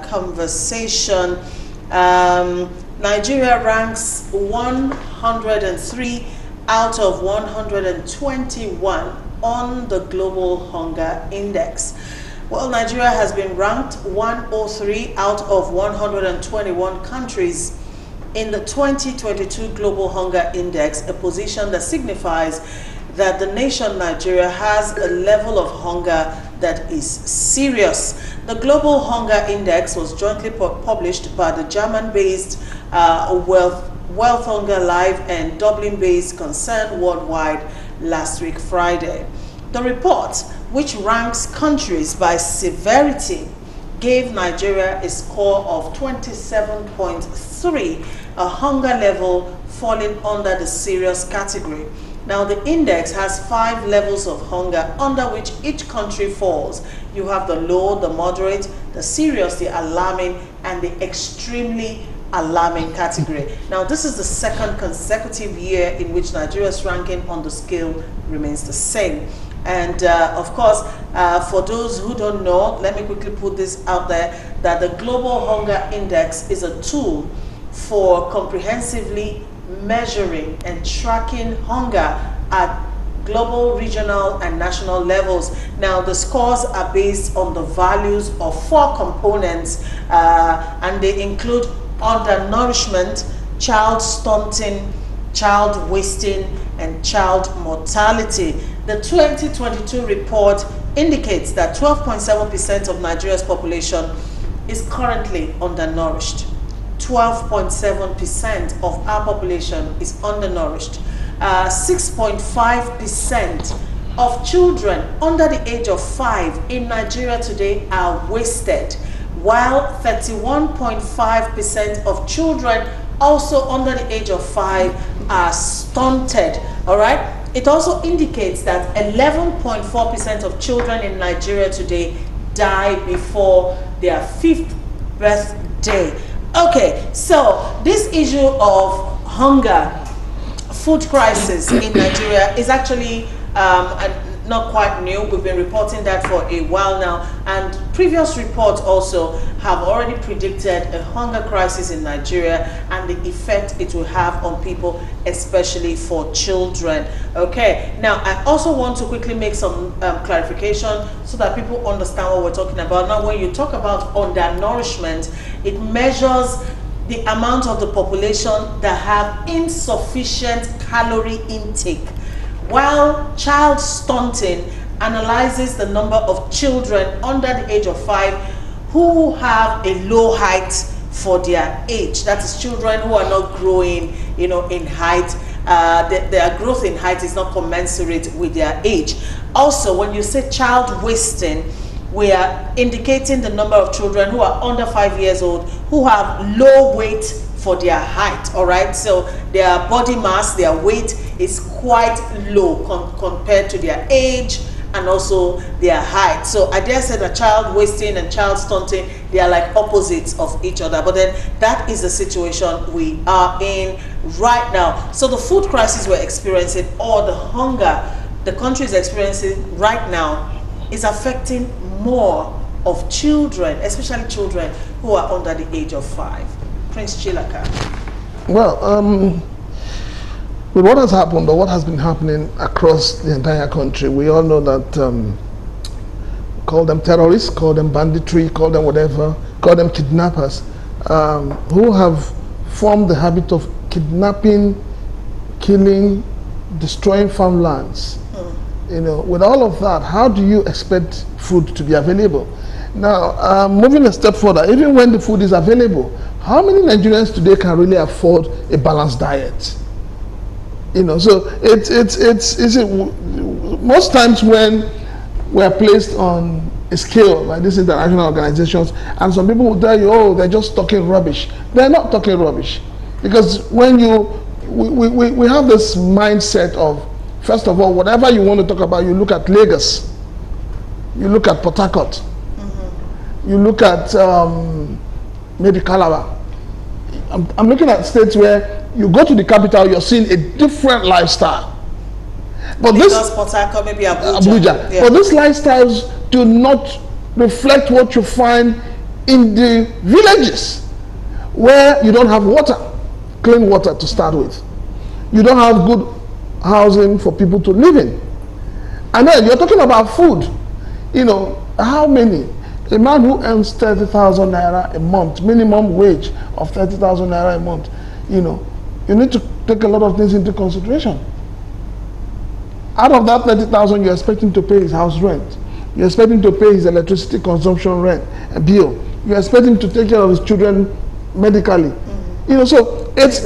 conversation. Nigeria ranks 103 out of 121 on the Global Hunger Index. Well, Nigeria has been ranked 103 out of 121 countries in the 2022 Global Hunger Index, a position that signifies that the nation Nigeria has a level of hunger that is serious. The Global Hunger Index was jointly published by the German-based Wealth Hunger Live and Dublin-based Concern Worldwide last week, Friday. The report, which ranks countries by severity, gave Nigeria a score of 27.3, a hunger level falling under the serious category. Now, the index has 5 levels of hunger under which each country falls. You have the low, the moderate, the serious, the alarming, and the extremely alarming category. Now, this is the second consecutive year in which Nigeria's ranking on the scale remains the same. And of course, for those who don't know, let me quickly put this out there, that the Global Hunger Index is a tool for comprehensively measuring and tracking hunger at global, regional, and national levels. Now, the scores are based on the values of 4 components, and they include undernourishment, child stunting, child wasting, and child mortality. The 2022 report indicates that 12.7% of Nigeria's population is currently undernourished. 12.7% of our population is undernourished. 6.5% of children under the age of 5 in Nigeria today are wasted, while 31.5% of children also under the age of 5 are stunted. All right. It also indicates that 11.4% of children in Nigeria today die before their 5th birthday. Okay, so this issue of hunger, food crisis in Nigeria is actually not quite new. We've been reporting that for a while now, and previous reports also have already predicted a hunger crisis in Nigeria and the effect it will have on people, especially for children. Okay, now I also want to quickly make some clarification so that people understand what we're talking about. Now, when you talk about undernourishment, it measures the amount of the population that have insufficient calorie intake, while child stunting analyzes the number of children under the age of 5 who have a low height for their age. That is, children who are not growing, in height. Their growth in height is not commensurate with their age. Also, when you say child wasting, we are indicating the number of children who are under 5 years old who have low weight for their height. All right, so their body mass, their weight is quite low compared to their age and also their height. So I dare say that child wasting and child stunting, they are like opposites of each other. But then that is the situation we are in right now. So the food crisis we're experiencing, or the hunger the country is experiencing right now, is affecting more of children, especially children who are under the age of 5. Prince Chilaka. Well, with what has happened, or what has been happening across the entire country, we all know that call them terrorists, call them banditry, call them whatever, call them kidnappers, who have formed the habit of kidnapping, killing, destroying farmlands. With all of that, how do you expect food to be available? Now, moving a step further, even when the food is available, how many Nigerians today can really afford a balanced diet? So it's most times when we're placed on a scale like these international organizations, and some people will tell you, oh, they're just talking rubbish. They're not talking rubbish, because when we have this mindset of, first of all, whatever you want to talk about, you look at Lagos, you look at Port Harcourt, you look at maybe Calabar. I'm looking at states where you go to the capital, you're seeing a different lifestyle. But Lagos, Port Harcourt, maybe Abuja. Yeah. But these lifestyles do not reflect what you find in the villages where you don't have water, clean water to start with. You don't have good housing for people to live in. And then you're talking about food. You know, how many? A man who earns 30,000 naira a month, minimum wage of 30,000 naira a month, you know, you need to take a lot of things into consideration. Out of that 30,000, you're expecting to pay his house rent. You're expecting to pay his electricity consumption rent, a bill. You're expecting to take care of his children medically. You know, so it's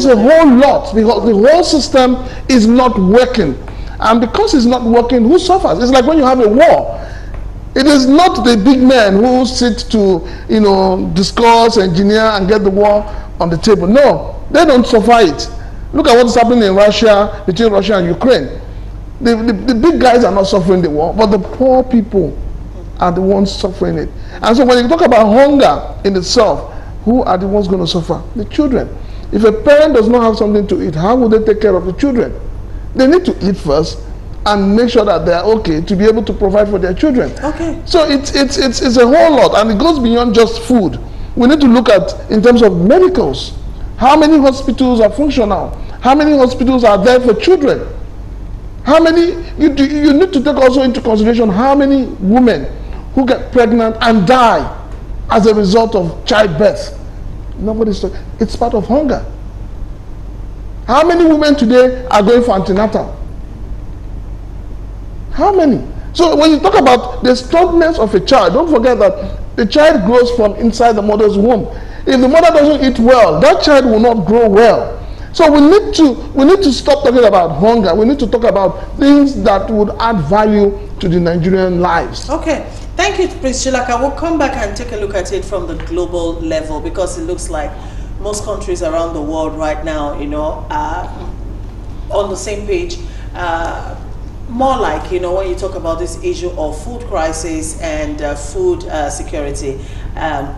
a whole lot, because the whole system is not working. And because it's not working, who suffers? It's like when you have a war. It is not the big men who sit to, you know, discuss, engineer, and get the war on the table. No, they don't suffer it. Look at what's happening in Russia, between Russia and Ukraine. The big guys are not suffering the war, but the poor people are the ones suffering it. And so when you talk about hunger in itself, who are the ones going to suffer? The children. If a parent does not have something to eat, how will they take care of the children? They need to eat first and make sure that they are okay to be able to provide for their children. Okay. So it's a whole lot, and it goes beyond just food. We need to look at, in terms of medicals, how many hospitals are functional? How many hospitals are there for children? How many, you need to take also into consideration how many women who get pregnant and die as a result of childbirth. Nobody's talking. It's part of hunger. How many women today are going for antenatal? How many? So when you talk about the strongness of a child, don't forget that the child grows from inside the mother's womb. If the mother doesn't eat well, that child will not grow well. So we need to stop talking about hunger. We need to talk about things that would add value to the Nigerian lives. Okay. Thank you, Prince Chilaka. We'll come back and take a look at it from the global level, because it looks like most countries around the world right now, you know, are on the same page. More like, you know, when you talk about this issue of food crisis and food security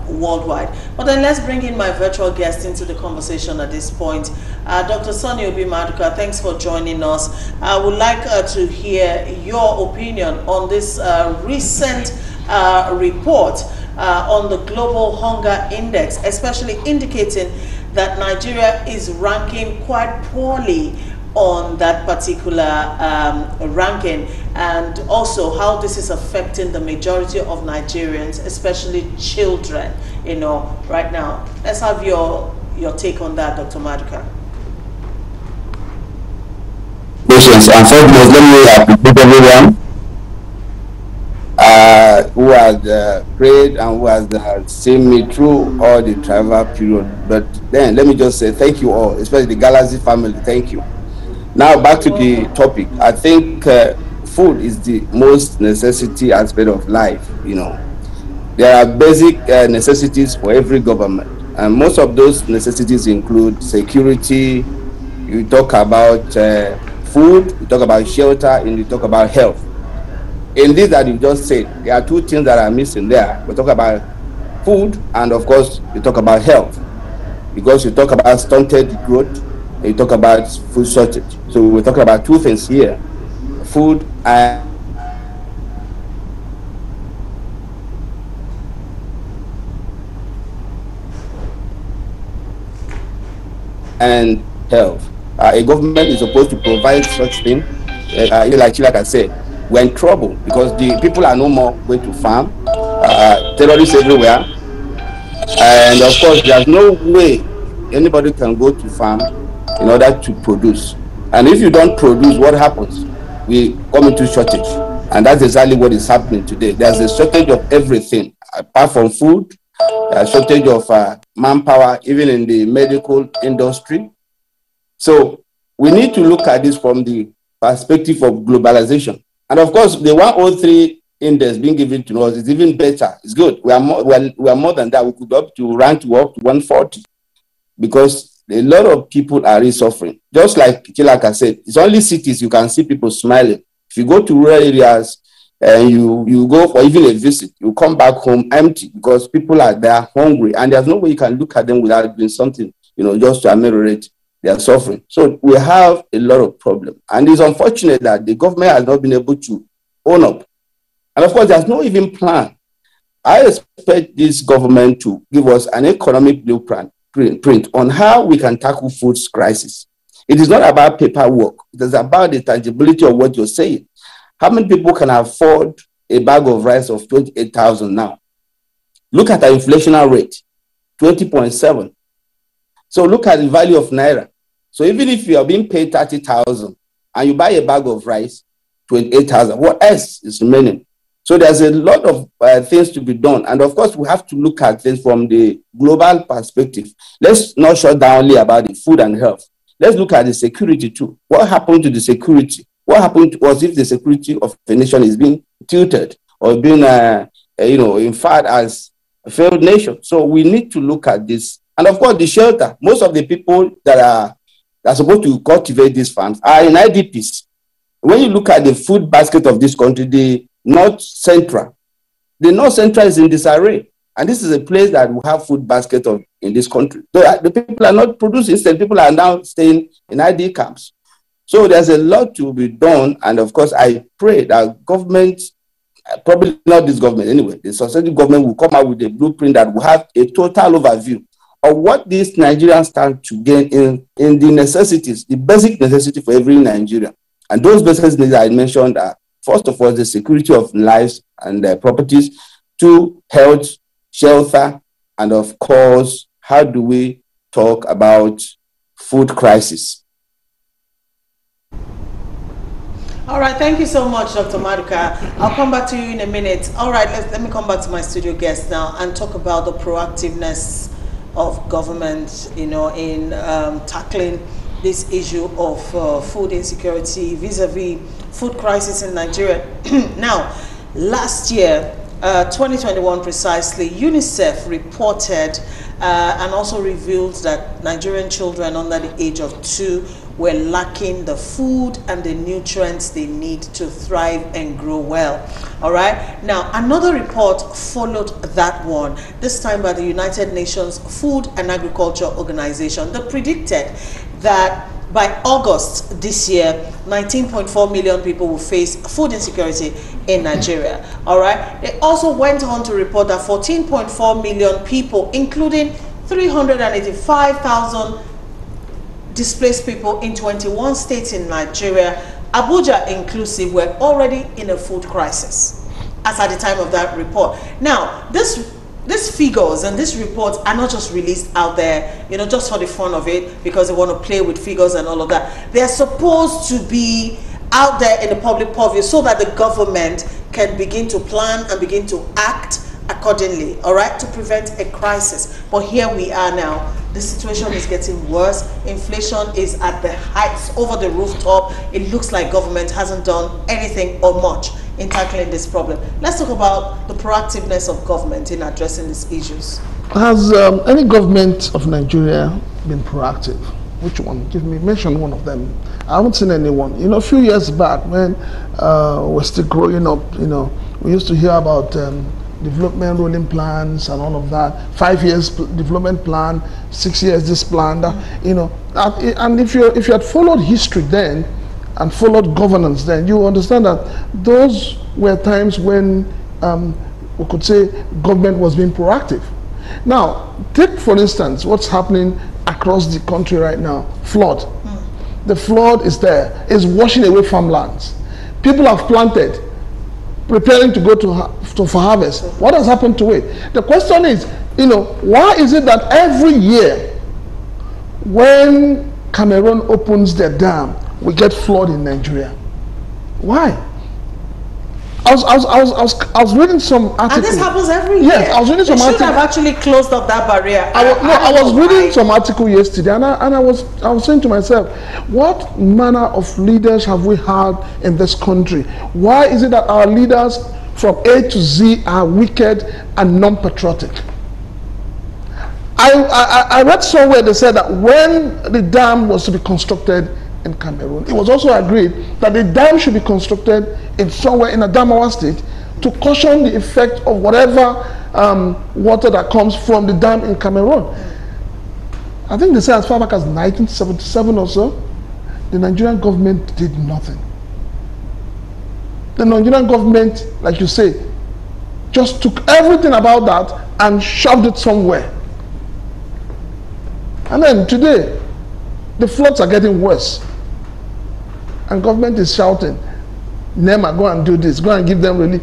worldwide. But then let's bring in my virtual guest into the conversation at this point. Dr. Sunny Obi Maduka, thanks for joining us. I would like to hear your opinion on this recent report on the Global Hunger Index, especially indicating that Nigeria is ranking quite poorly on that particular ranking, and also how this is affecting the majority of Nigerians, especially children, you know, right now. Let's have your take on that, Dr. Maduka. Patience, and foremost, let me appreciate everyone who has prayed and who has seen me through all the travel period. But then let me just say thank you all, especially the Galaxy family. Thank you. Now back to the topic. I think food is the most necessity aspect of life. You know, there are basic necessities for every government, and most of those necessities include security. You talk about food, you talk about shelter, and you talk about health. In this that you just said, there are two things that are missing there. We talk about food, and of course you talk about health, because you talk about stunted growth, and you talk about food shortage. So we're talking about two things here: food and health. A government is supposed to provide such thing. Like I said, we're in trouble because the people are no more going to farm. Terrorists everywhere, and of course there's no way anybody can go to farm in order to produce. And if you don't produce, what happens? We come into shortage, and that's exactly what is happening today. There's a shortage of everything apart from food. A shortage of manpower, even in the medical industry. So we need to look at this from the perspective of globalization. And of course, the 103 index being given to us is even better. It's good. We are more than that. We could up to 140, because a lot of people are really suffering. Just like Chilaka said, it's only cities you can see people smiling. If you go to rural areas and you go for even a visit, you come back home empty because people are there hungry, and there's no way you can look at them without doing something, you know, just to ameliorate their suffering. So we have a lot of problems, and it's unfortunate that the government has not been able to own up. And of course, there's no even plan I expect this government to give us an economic blueprint on how we can tackle food crisis. It is not about paperwork. It is about the tangibility of what you're saying. How many people can afford a bag of rice of 28,000 now? Look at the inflationary rate, 20.7. So look at the value of Naira. So even if you are being paid 30,000 and you buy a bag of rice, 28,000, what else is remaining? So there's a lot of things to be done. And of course, we have to look at things from the global perspective. Let's not shut down only about the food and health. Let's look at the security too. What happened to the security? What happened was if the security of the nation is being tilted or being, inferred as a failed nation? So we need to look at this. And of course, the shelter. Most of the people that are supposed to cultivate these farms are in IDPs. When you look at the food basket of this country, the North Central is in disarray. And this is a place that will have food basket in this country. So the people are not producing, instead people are now staying in ID camps. So there's a lot to be done. And of course, I pray that government, probably not this government anyway, the successive government will come out with a blueprint that will have a total overview of what these Nigerians stand to gain in the necessities, the basic necessity for every Nigerian. And those basic needs I mentioned are, first of all, the security of lives and properties, 2, health, shelter, and of course, how do we talk about food crisis? All right, thank you so much, Dr. Maduka. I'll come back to you in a minute. All right, let me come back to my studio guest now and talk about the proactiveness of government, in tackling this issue of food insecurity vis-a-vis food crisis in Nigeria. Now, last year, 2021 precisely, UNICEF reported and also revealed that Nigerian children under the age of 2 were lacking the food and the nutrients they need to thrive and grow well. All right. Now, another report followed that one, this time by the United Nations Food and Agriculture Organization, that predicted that by August this year, 19.4 million people will face food insecurity in Nigeria. All right. They also went on to report that 14.4 million people, including 385,000 displaced people in 21 states in Nigeria, Abuja inclusive, were already in a food crisis as at the time of that report. Now, these figures and these reports are not just released out there, just for the fun of it, because they want to play with figures and all of that. They're supposed to be out there in the public purview so that the government can begin to plan and begin to act accordingly, all right, to prevent a crisis. But here we are now. The situation is getting worse. Inflation is at the heights, over the rooftop. It looks like government hasn't done anything or much in tackling this problem. Let's talk about the proactiveness of government in addressing these issues. Has any government of Nigeria been proactive? Which one? Mention one of them. I haven't seen anyone. A few years back when we're still growing up, we used to hear about development rolling plans and all of that. 5 years development plan, 6 years this plan, that, and if you had followed history then and followed governance then, you understand that those were times when we could say government was being proactive. Now, take for instance what's happening across the country right now. Flood. The flood is there. It's washing away farmlands. People have planted, preparing to go for harvest. What has happened to it? The question is, why is it that every year when Cameroon opens their dam, we get flood in Nigeria? Why? I was reading some article. And this happens every year. Yes, I was reading some article. They should have actually closed up that barrier. I was reading some article yesterday, and I was saying to myself, what manner of leaders have we had in this country? Why is it that our leaders from A to Z are wicked and non-patriotic? I read somewhere they said that when the dam was to be constructed in Cameroon, it was also agreed that the dam should be constructed in somewhere in Adamawa State to cushion the effect of whatever water that comes from the dam in Cameroon. I think they say as far back as 1977 or so, the Nigerian government did nothing. The Nigerian government, like you say, just took everything about that and shoved it somewhere. And then today, the floods are getting worse. And government is shouting, NEMA, go and do this, go and give them relief.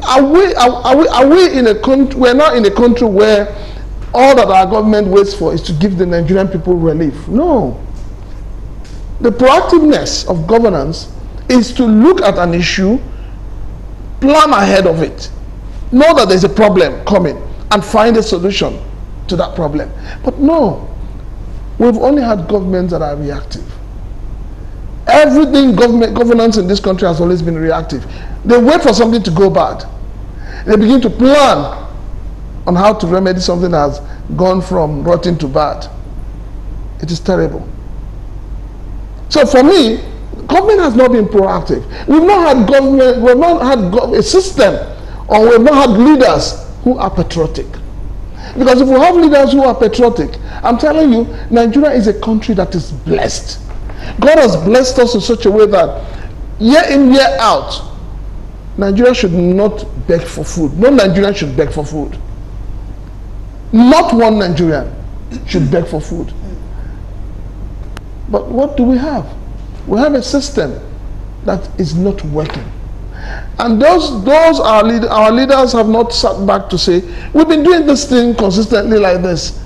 Are we in a country, we're not in a country where all that our government waits for is to give the Nigerian people relief. No. The proactiveness of governance is to look at an issue, plan ahead of it, know that there's a problem coming, and find a solution to that problem. But no, we've only had governments that are reactive. Everything governance in this country has always been reactive. They wait for something to go bad. They begin to plan on how to remedy something that has gone from rotten to bad. It is terrible. So for me, government has not been proactive. We've not had government, we've not had a system, or we've not had leaders who are patriotic. Because if we have leaders who are patriotic, I'm telling you, Nigeria is a country that is blessed. God has blessed us in such a way that year in, year out, Nigeria should not beg for food. No Nigerian should beg for food. Not one Nigerian should beg for food. But what do we have? We have a system that is not working. And our leaders have not sat back to say, we've been doing this thing consistently like this,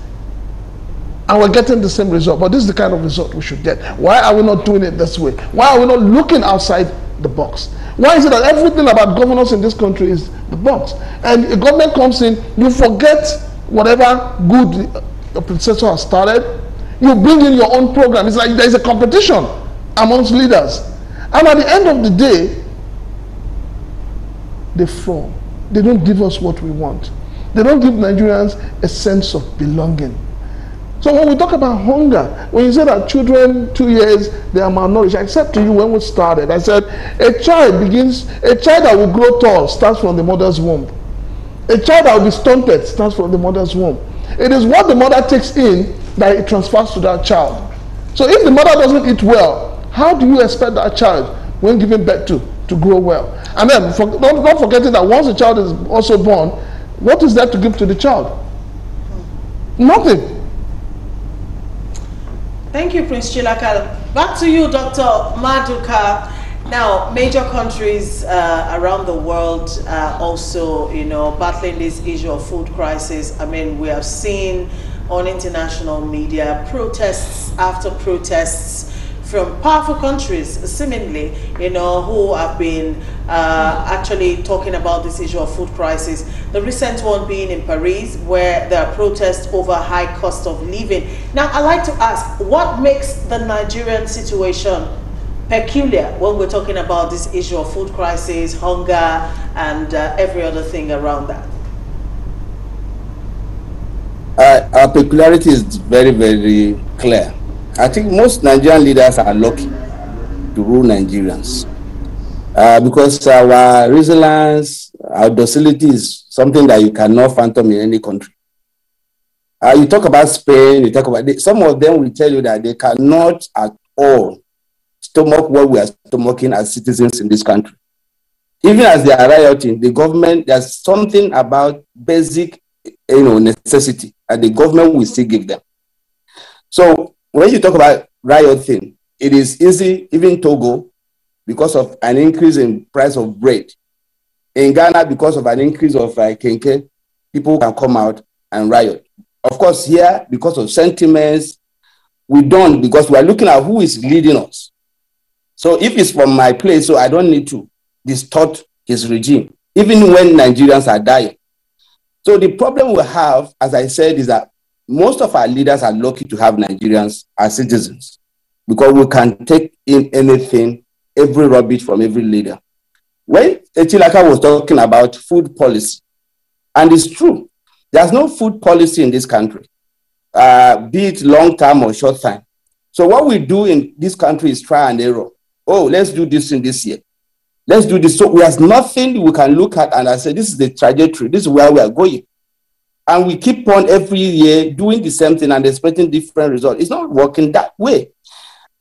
and we're getting the same result, but this is the kind of result we should get. Why are we not doing it this way? Why are we not looking outside the box? Why is it that everything about governance in this country is the box? And a government comes in, you forget whatever good the predecessor has started, you bring in your own program. It's like there's a competition amongst leaders. And at the end of the day, they fall. They don't give us what we want. They don't give Nigerians a sense of belonging. So when we talk about hunger, when you say that children 2 years, they are malnourished, I said to you when we started, I said, a child that will grow tall starts from the mother's womb. A child that will be stunted starts from the mother's womb. It is what the mother takes in that it transfers to that child. So if the mother doesn't eat well, how do you expect that child, when given birth to grow well? And then, not forgetting that once the child is also born, what is there to give to the child? Nothing. Thank you, Prince Chilaka. Back to you, Dr. Maduka. Now, major countries around the world are also, battling this issue of food crisis. I mean, we have seen on international media protests after protests from powerful countries, seemingly, who have been actually talking about this issue of food crisis. The recent one being in Paris, where there are protests over high cost of living. Now, I'd like to ask, what makes the Nigerian situation peculiar when we're talking about this issue of food crisis, hunger, and every other thing around that? Our peculiarity is very, very clear. I think most Nigerian leaders are lucky to rule Nigerians because our resilience, our docility is something that you cannot phantom in any country. You talk about Spain, you talk about some of them will tell you that they cannot at all stomach what we are stomaching as citizens in this country. Even as they are rioting, the government, there's something about basic necessity, and the government will still give them. So when you talk about rioting, it is easy, even Togo, because of an increase in price of bread. In Ghana, because of an increase of kenke, people can come out and riot. Of course, here, because of sentiments, we don't, because we are looking at who is leading us. So if it's from my place, so I don't need to distort his regime, even when Nigerians are dying. So the problem we have, as I said, is that most of our leaders are lucky to have Nigerians as citizens because we can take in anything, every rubbish from every leader. When Chilaka was talking about food policy, and it's true, there's no food policy in this country, be it long term or short time. So what we do in this country is try and error. Oh, let's do this in this year. Let's do this. So there's nothing we can look at and I say, this is the trajectory, this is where we are going. And we keep on every year doing the same thing and expecting different results. It's not working that way.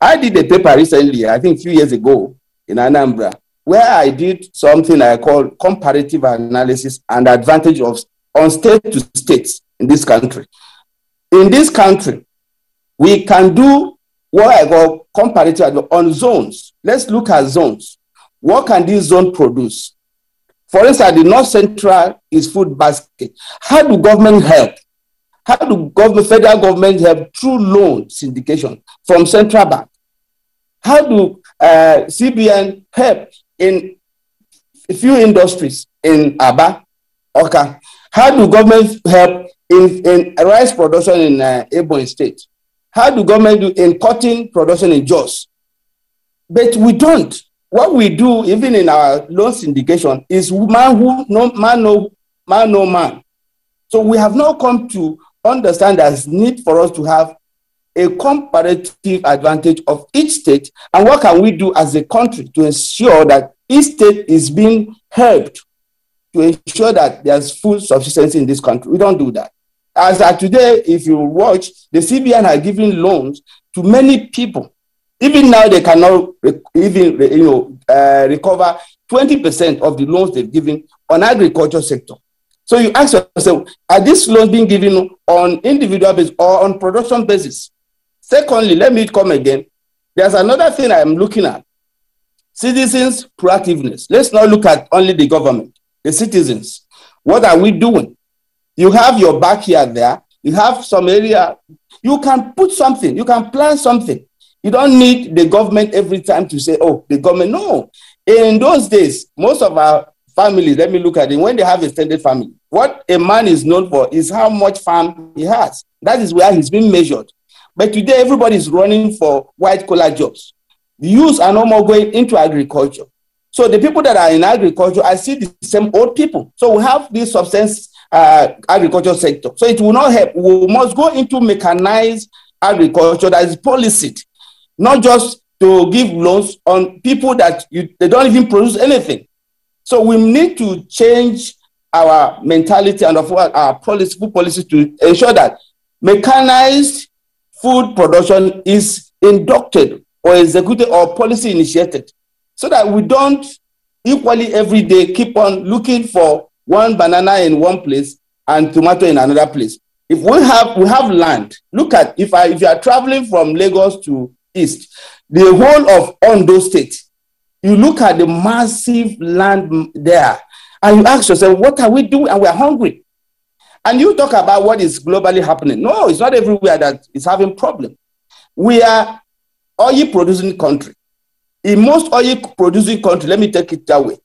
I did a paper recently, I think a few years ago in Anambra, where I did something I call comparative analysis and advantage of on state to states in this country. In this country, we can do what I call comparative on zones. Let's look at zones. What can this zone produce? For instance, the North Central is food basket. How do government help? How do federal government help through loan syndication from central bank? How do CBN help in a few industries in Aba, Oka? How do government help in rice production in Ebonyi State? How do government do in cotton production in Jos? But we don't. What we do, even in our loan syndication, is man no man. So we have now come to understand there's need for us to have a comparative advantage of each state, and what can we do as a country to ensure that each state is being helped to ensure that there's food sufficiency in this country. We don't do that. As of today, if you watch, the CBN has given loans to many people. Even now, they cannot recover 20% of the loans they've given on agriculture sector. So you ask yourself, are these loans being given on individual basis or on production basis? Secondly, let me come again. There's another thing I'm looking at. Citizens' proactiveness. Let's not look at only the government, the citizens. What are we doing? You have your backyard there. You have some area. You can put something. You can plant something. You don't need the government every time to say, oh, the government. No. In those days, most of our families, let me look at it, when they have extended family, what a man is known for is how much farm he has. That is where he's being measured. But today, everybody is running for white-collar jobs. The youths are no more going into agriculture. So the people that are in agriculture, I see the same old people. So we have this substance agriculture sector. So it will not help. We must go into mechanized agriculture that is policed, not just to give loans on people that they don't even produce anything. So we need to change our mentality and our policy, food policy to ensure that mechanized food production is inducted or executed or policy initiated, so that we don't equally every day keep on looking for one banana in one place and tomato in another place. If we have land, look at if you are traveling from Lagos to East, the whole of Ondo State, you look at the massive land there and you ask yourself, what are we doing? And we are hungry. And you talk about what is globally happening. No, it's not everywhere that is having problem. We are oil producing country. In most oil producing country, let me take it that way,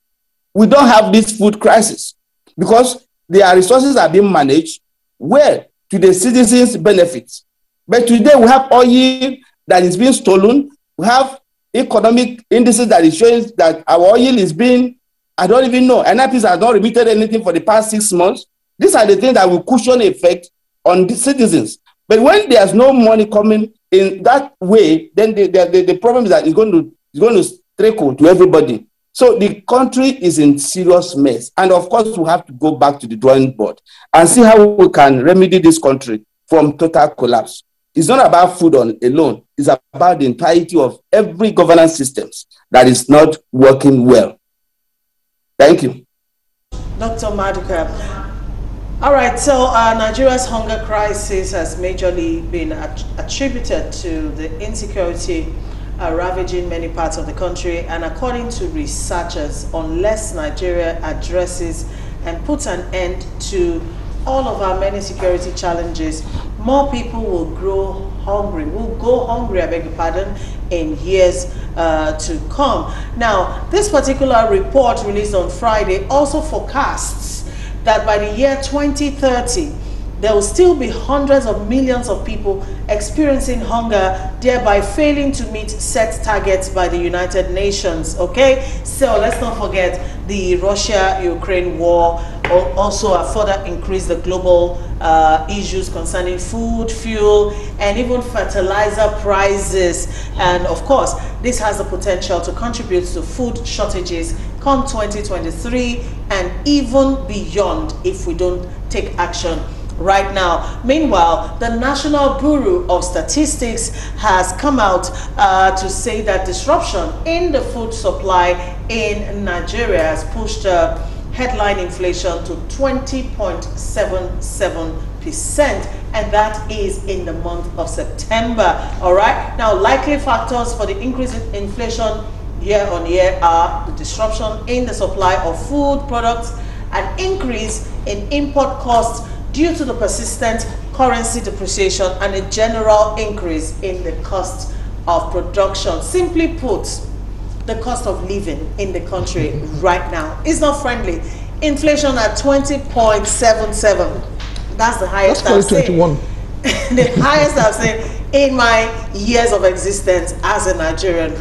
we don't have this food crisis because their resources are being managed well to the citizens' benefits. But today we have oil that is being stolen. We have economic indices that is showing that our oil is being, I don't even know, NIPs has not remitted anything for the past 6 months. These are the things that will cushion effect on the citizens. But when there's no money coming in that way, then the problem is that it's going to trickle to everybody. So the country is in serious mess. And of course, we have to go back to the drawing board and see how we can remedy this country from total collapse. It's not about food alone. It's about the entirety of every governance systems that is not working well. Thank you. Dr. Maduka. All right, so Nigeria's hunger crisis has majorly been attributed to the insecurity ravaging many parts of the country, and according to researchers, unless Nigeria addresses and puts an end to all of our many security challenges, more people will go hungry, I beg your pardon, in years to come. Now, this particular report released on Friday also forecasts that by the year 2030, there will still be hundreds of millions of people experiencing hunger, thereby failing to meet set targets by the United Nations. Okay, so let's not forget the Russia-Ukraine war also further increased the global issues concerning food, fuel, and even fertilizer prices. And of course, this has the potential to contribute to food shortages come 2023 and even beyond if we don't take action right now. Meanwhile, the National Bureau of Statistics has come out to say that disruption in the food supply in Nigeria has pushed headline inflation to 20.77%, and that is in the month of September. All right. Now, likely factors for the increase in inflation year on year are the disruption in the supply of food products, an increase in import costs due to the persistent currency depreciation, and a general increase in the cost of production. Simply put, the cost of living in the country right now is not friendly. Inflation at 20.77. That's the highest I've seen. The highest I've seen in my years of existence as a Nigerian.